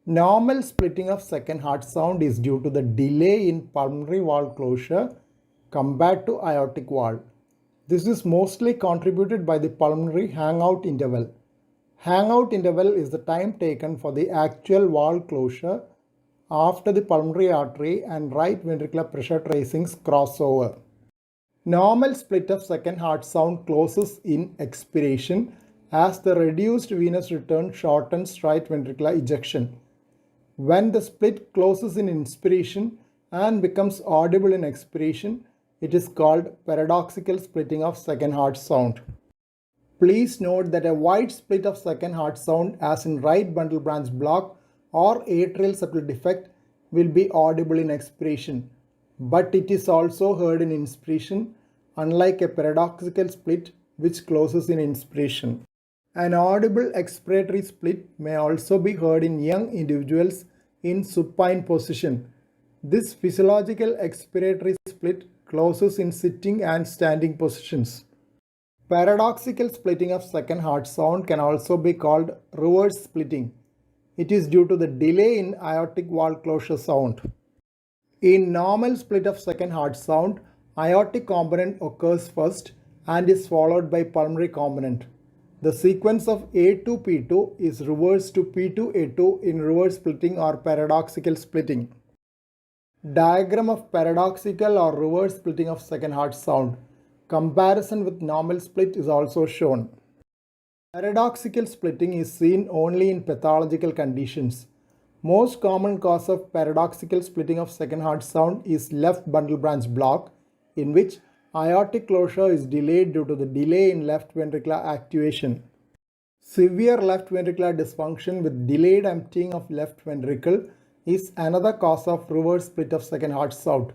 Normal splitting of second heart sound is due to the delay in pulmonary valve closure compared to aortic valve. This is mostly contributed by the pulmonary hangout interval. Hangout interval is the time taken for the actual valve closure after the pulmonary artery and right ventricular pressure tracings cross over. Normal split of second heart sound closes in expiration as the reduced venous return shortens right ventricular ejection. When the split closes in inspiration and becomes audible in expiration, it is called paradoxical splitting of second heart sound. Please note that a wide split of second heart sound as in right bundle branch block or atrial septal defect will be audible in expiration, but it is also heard in inspiration, unlike a paradoxical split which closes in inspiration. An audible expiratory split may also be heard in young individuals in supine position. This physiological expiratory split closes in sitting and standing positions. Paradoxical splitting of second heart sound can also be called reverse splitting. It is due to the delay in aortic valve closure sound. In normal split of second heart sound, aortic component occurs first and is followed by pulmonary component. The sequence of A2P2 is reversed to P2A2 in reverse splitting or paradoxical splitting. Diagram of paradoxical or reverse splitting of second heart sound. Comparison with normal split is also shown. Paradoxical splitting is seen only in pathological conditions. Most common cause of paradoxical splitting of second heart sound is left bundle branch block, in which aortic closure is delayed due to the delay in left ventricular activation. Severe left ventricular dysfunction with delayed emptying of left ventricle is another cause of reverse split of second heart sound.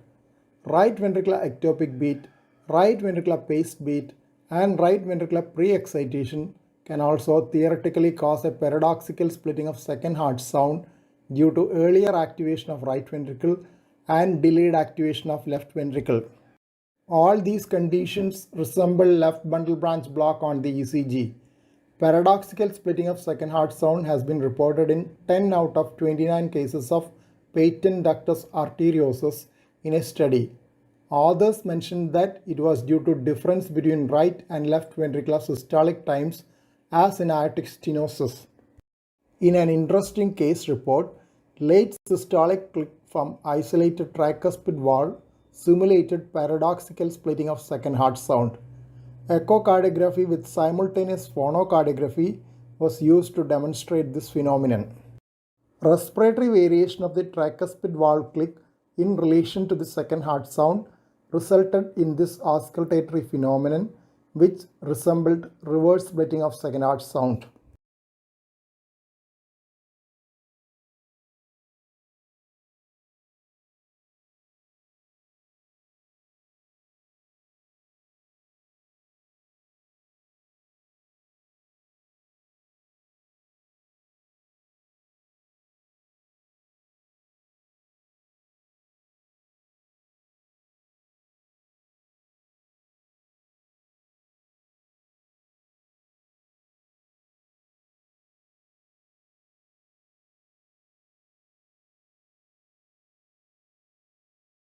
Right ventricular ectopic beat, right ventricular paced beat, and right ventricular pre-excitation can also theoretically cause a paradoxical splitting of second heart sound due to earlier activation of right ventricle and delayed activation of left ventricle. All these conditions resemble left bundle branch block on the ECG. Paradoxical splitting of second heart sound has been reported in 10 out of 29 cases of patent ductus arteriosus in a study. Authors mentioned that it was due to difference between right and left ventricular systolic times as in aortic stenosis. In an interesting case report, late systolic click from isolated tricuspid valve simulated paradoxical splitting of second heart sound. Echocardiography with simultaneous phonocardiography was used to demonstrate this phenomenon. Respiratory variation of the tricuspid valve click in relation to the second heart sound resulted in this auscultatory phenomenon, which resembled reverse splitting of second heart sound.